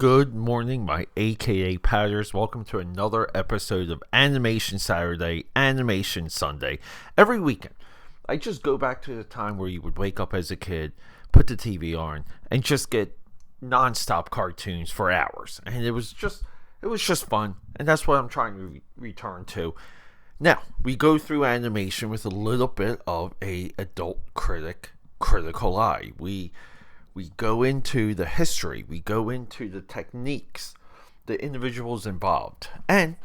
Good morning, my AKAPADers. Welcome to another episode of Animation Saturday, Animation Sunday. Every weekend, I just go back to the time where you would wake up as a kid, put the TV on, and just get non-stop cartoons for hours. And it was just fun, and that's what I'm trying to return to. Now, we go through animation with a little bit of a adult critical eye. We go into the history, we go into the techniques, the individuals involved, and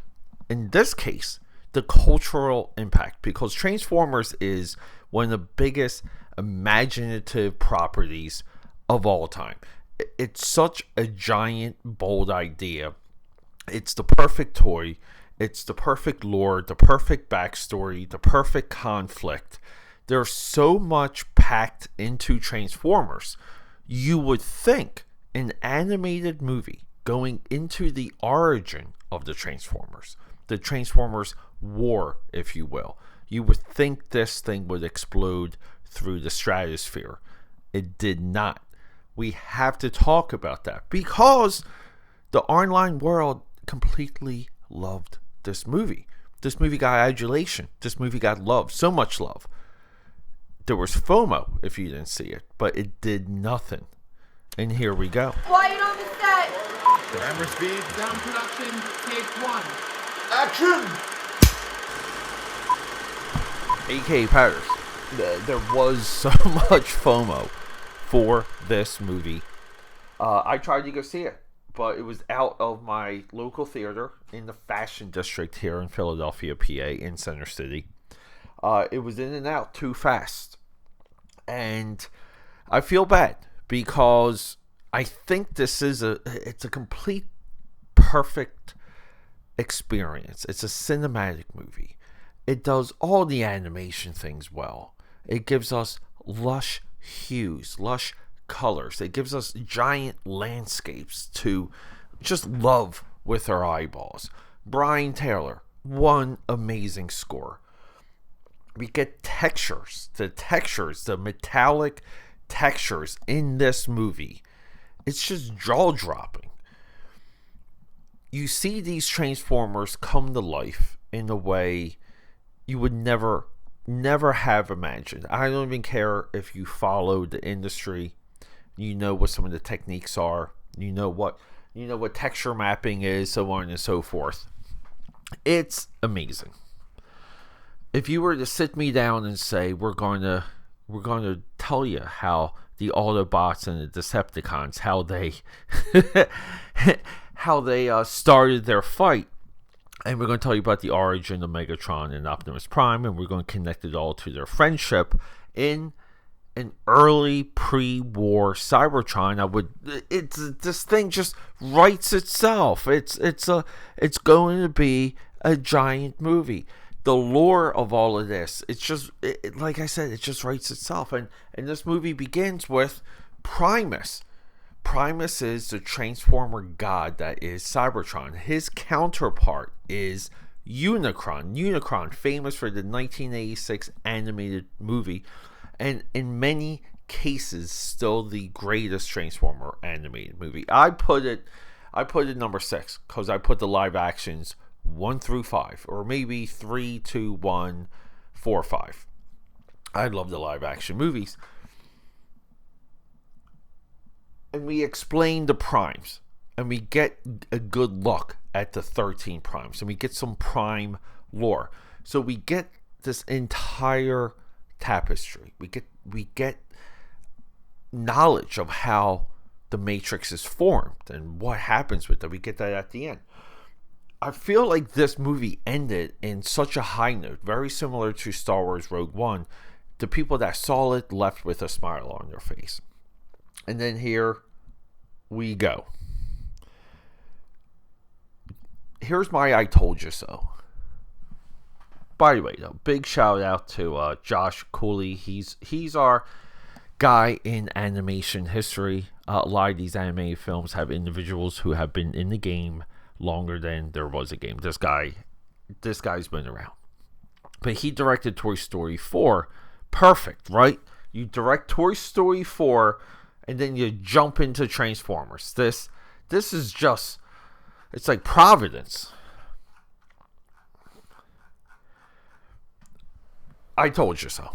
in this case, the cultural impact, because Transformers is one of the biggest imaginative properties of all time. It's such a giant, bold idea. It's the perfect toy. It's the perfect lore, the perfect backstory, the perfect conflict. There's so much packed into Transformers. You would think an animated movie going into the origin of the Transformers war, if you will, you would think this thing would explode through the stratosphere. It did not. We have to talk about that because the online world completely loved this movie. This movie got adulation. This movie got love, so much love. There was FOMO if you didn't see it, but it did nothing. And here we go. Quiet on the set. Camera speed. Sound production, take one. Action! AKAPADers, there was so much FOMO for this movie. I tried to go see it, but it was out of my local theater in the Fashion District here in Philadelphia, PA, in Center City. It was in and out too fast. And I feel bad because I think this is it's a complete perfect experience. It's a cinematic movie. It does all the animation things well. It gives us lush hues, lush colors. It gives us giant landscapes to just love with our eyeballs. Brian Taylor, one amazing score. We get textures, the metallic textures in this movie. It's just jaw-dropping. You see these Transformers come to life in a way you would never have imagined. I don't even care if you follow the industry. You know what some of the techniques are. You know what texture mapping is, so on and so forth. It's amazing. If you were to sit me down and say we're going to tell you how the Autobots and the Decepticons how they started their fight, and we're going to tell you about the origin of Megatron and Optimus Prime, and we're going to connect it all to their friendship in an early pre-war Cybertron. This thing just writes itself. It's going to be a giant movie. The lore of all of this, like I said, it just writes itself. And this movie begins with Primus. Primus is the Transformer god that is Cybertron. His counterpart is Unicron. Unicron, famous for the 1986 animated movie, and in many cases, still the greatest Transformer animated movie. I put it number 6 because I put the live actions 1 through 5, or maybe 3, 2, 1, 4, 5. I love the live action movies. And we explain the primes, and we get a good look at the 13 primes, and we get some prime lore. So we get this entire tapestry. We get knowledge of how the Matrix is formed and what happens with it. We get that at the end. I feel like this movie ended in such a high note, very similar to Star Wars Rogue One. The people that saw it left with a smile on their face. And then here we go. Here's my I told you so. By the way, though, big shout out to Josh Cooley. He's our guy in animation history. A lot of these animated films have individuals who have been in the game longer than there was a game. This guy's been around. But he directed Toy Story 4. Perfect, right? You direct Toy Story 4 and then you jump into Transformers. This This is just, it's like Providence. I told you so.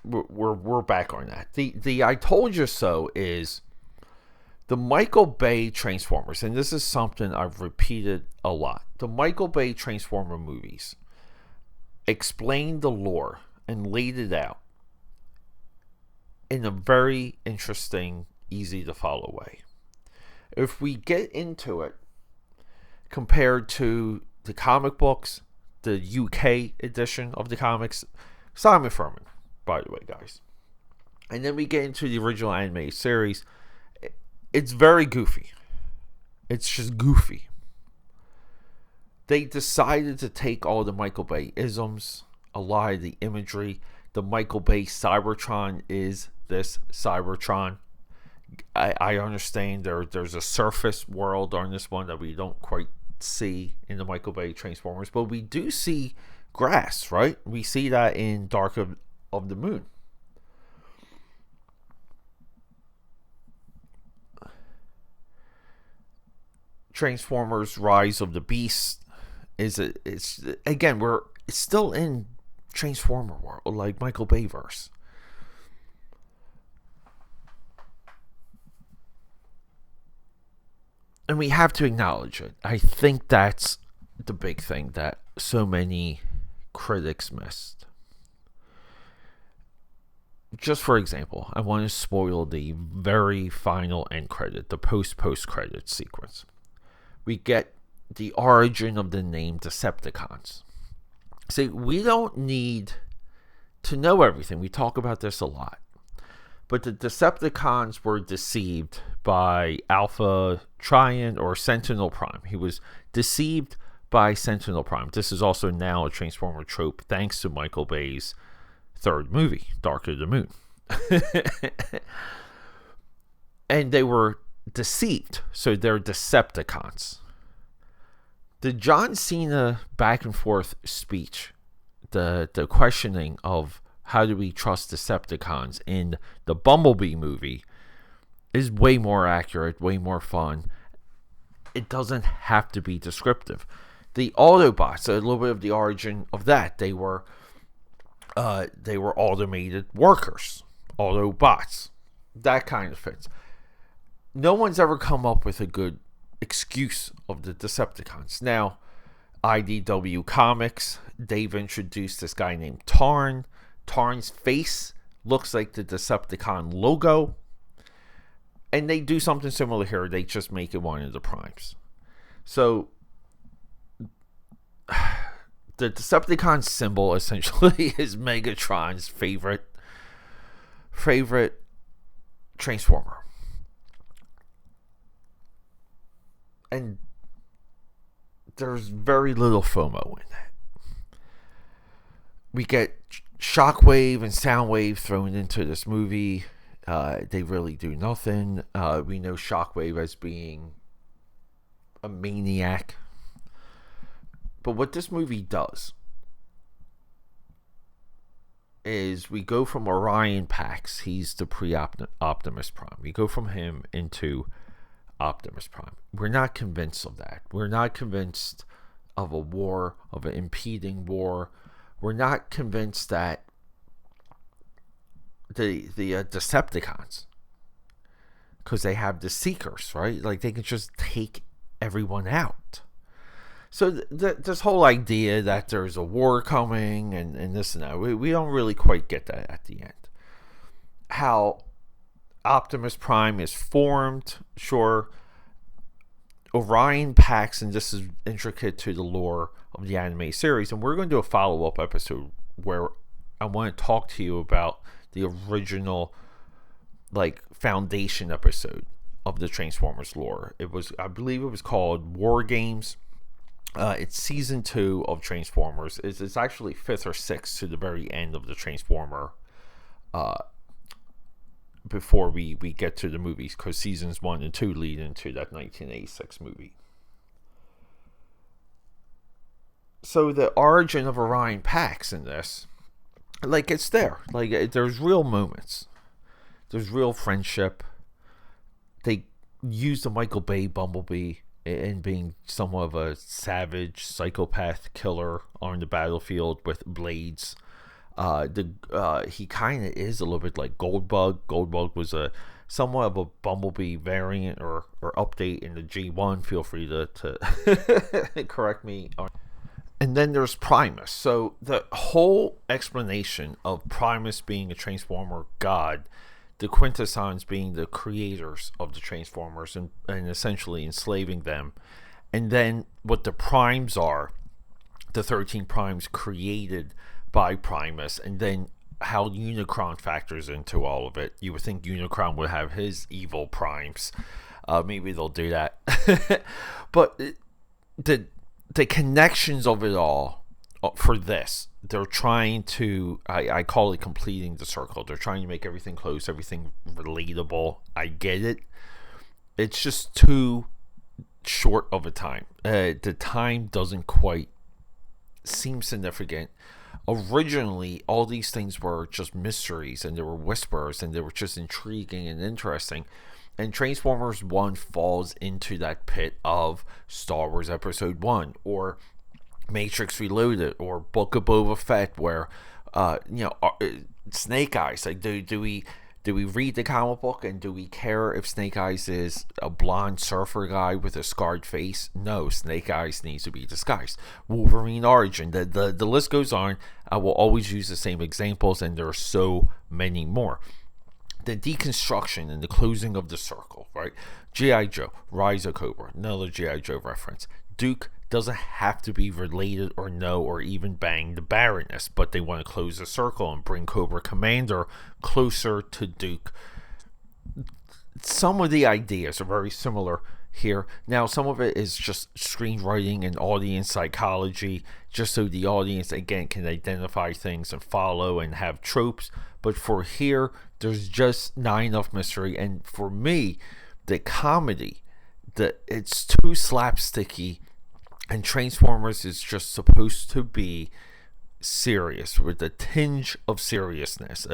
We're back on that. The I told you so is the Michael Bay Transformers, and this is something I've repeated a lot. The Michael Bay Transformer movies explained the lore and laid it out in a very interesting, easy to follow way. If we get into it, compared to the comic books, the UK edition of the comics, Simon Furman, by the way, guys. And then we get into the original animated series. It's very goofy. It's just goofy. They decided to take all the Michael Bay isms, a lot of the imagery. The Michael Bay Cybertron is this Cybertron. I understand there's a surface world on this one that we don't quite see in the Michael Bay Transformers, but we do see grass, right? We see that in Dark of the Moon. Transformers Rise of the Beast it's still in Transformer world, like Michael Bay verse. And we have to acknowledge it. I think that's the big thing that so many critics missed. Just for example, I want to spoil the very final end credit, the post-credit sequence. We get the origin of the name Decepticons. See, we don't need to know everything. We talk about this a lot. But the Decepticons were deceived by Alpha Trion or Sentinel Prime. He was deceived by Sentinel Prime. This is also now a Transformer trope thanks to Michael Bay's third movie, Dark of the Moon. And they were deceived, so they're Decepticons. The John Cena back and forth speech, the questioning of how do we trust Decepticons in the Bumblebee movie is way more accurate, way more fun. It doesn't have to be descriptive. The Autobots, a little bit of the origin of that, they were automated workers, Autobots. That kind of fits. No one's ever come up with a good excuse of the Decepticons. Now, IDW Comics, they've introduced this guy named Tarn. Tarn's face looks like the Decepticon logo. And they do something similar here. They just make it one of the primes. So, the Decepticon symbol essentially is Megatron's favorite Transformer. And there's very little FOMO in that. We get Shockwave and Soundwave thrown into this movie. They really do nothing. We know Shockwave as being a maniac. But what this movie does is we go from Orion Pax. He's the pre-Optimus Prime. We go from him into Optimus Prime. We're not convinced of that. We're not convinced of a war, of an impeding war. We're not convinced that the Decepticons, because they have the Seekers, right? Like they can just take everyone out. So this whole idea that there's a war coming and this and that, we don't really quite get that at the end. How Optimus Prime is formed, sure. Orion Pax, and this is intricate to the lore of the anime series, and we're going to do a follow-up episode where I want to talk to you about the original, like, foundation episode of the Transformers lore. I believe it was called War Games. It's season 2 of Transformers. It's actually 5th or 6th to the very end of the Transformer before we get to the movies, because seasons 1 and 2 lead into that 1986 movie. So the origin of Orion Pax in this, like, it's there. Like, there's real moments. There's real friendship. use the Michael Bay Bumblebee in being somewhat of a savage psychopath killer on the battlefield with blades. He kind of is a little bit like Goldbug. Goldbug was a somewhat of a Bumblebee variant or update in the G1. Feel free to correct me. And then there's Primus. So the whole explanation of Primus being a Transformer god, the Quintessons being the creators of the Transformers and essentially enslaving them, and then what the Primes are, the 13 Primes created by Primus, and then how Unicron factors into all of it. You would think Unicron would have his evil Primes. Maybe they'll do that. But the connections of it all for this, they're trying to, I call it completing the circle. They're trying to make everything close, everything relatable. I get it. It's just too short of a time. The time doesn't quite seem significant. Originally, all these things were just mysteries, and there were whispers, and they were just intriguing and interesting. And Transformers 1 falls into that pit of Star Wars Episode 1 or Matrix Reloaded or Book of Boba Fett, where Snake Eyes. Like, do we read the comic book and do we care if Snake Eyes is a blonde surfer guy with a scarred face? No, Snake Eyes needs to be disguised. Wolverine origin. The list goes on. I will always use the same examples, and there are so many more. The deconstruction and the closing of the circle, right? G.I. Joe, Rise of Cobra, another G.I. Joe reference. Duke doesn't have to be related or know or even bang the Baroness, but they want to close the circle and bring Cobra Commander closer to Duke. Some of the ideas are very similar here. Now, some of it is just screenwriting and audience psychology, just so the audience, again, can identify things and follow and have tropes. But for here, there's just not enough mystery. And for me, the comedy, it's too slapsticky, and Transformers is just supposed to be serious with a tinge of seriousness,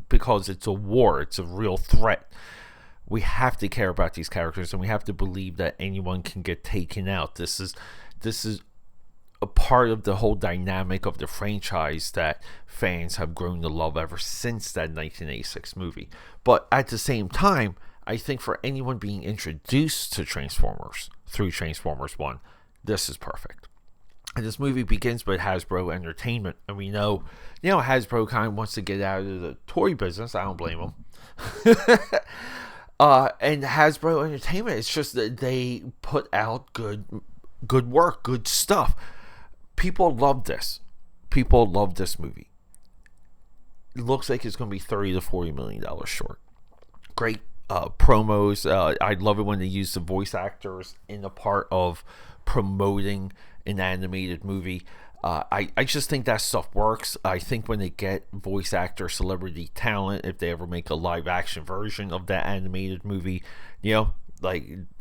because it's a war, it's a real threat. We have to care about these characters, and we have to believe that anyone can get taken out. This is a part of the whole dynamic of the franchise that fans have grown to love ever since that 1986 movie. But at the same time, I think for anyone being introduced to Transformers through Transformers 1, this is perfect. And this movie begins with Hasbro Entertainment, and we know, Hasbro kind of wants to get out of the toy business. I don't blame them. And Hasbro Entertainment, it's just that they put out good work, good stuff. People love this. People love this movie. It looks like it's going to be $30 to $40 million short. Great promos. I love it when they use the voice actors in a part of promoting an animated movie. I just think that stuff works. I think when they get voice actor celebrity talent, if they ever make a live action version of that animated movie,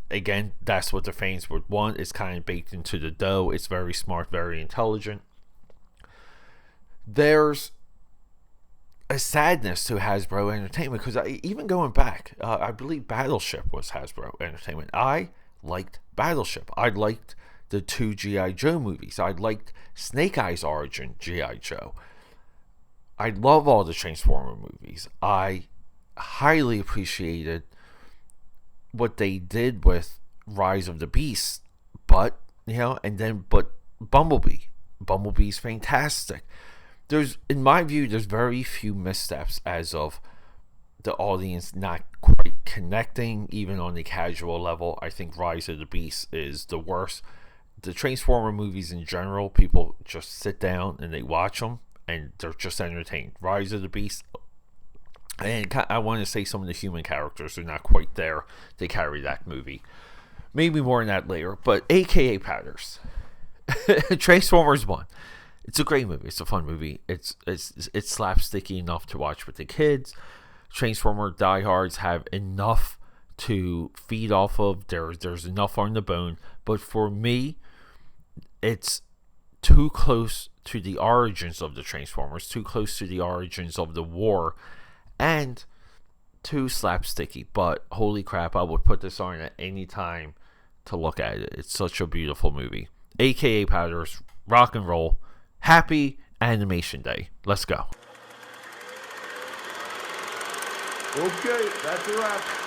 again, that's what the fans would want. It's kind of baked into the dough. It's very smart, very intelligent. There's a sadness to Hasbro Entertainment, because even going back, I believe Battleship was Hasbro Entertainment. I liked Battleship. I liked the 2 G.I. Joe movies. I liked Snake Eyes origin G.I. Joe. I love all the Transformer movies. I highly appreciated what they did with Rise of the Beast, but Bumblebee's fantastic. In my view, there's very few missteps as of the audience not quite connecting, even on the casual level. I think Rise of the Beast is the worst. The Transformer movies in general, people just sit down and they watch them, and they're just entertained. Rise of the Beast, and I want to say some of the human characters are not quite there to carry that movie. Maybe more on that later, but AKAPADers. Transformers 1. It's a great movie. It's a fun movie. It's slapsticky enough to watch with the kids. Transformer diehards have enough to feed off of. There's enough on the bone. But for me, it's too close to the origins of the Transformers, too close to the origins of the war, and too slapsticky, but holy crap, I would put this on at any time to look at it. It's such a beautiful movie. AKA Powders, rock and roll. Happy Animation Day. Let's go. Okay, that's a wrap.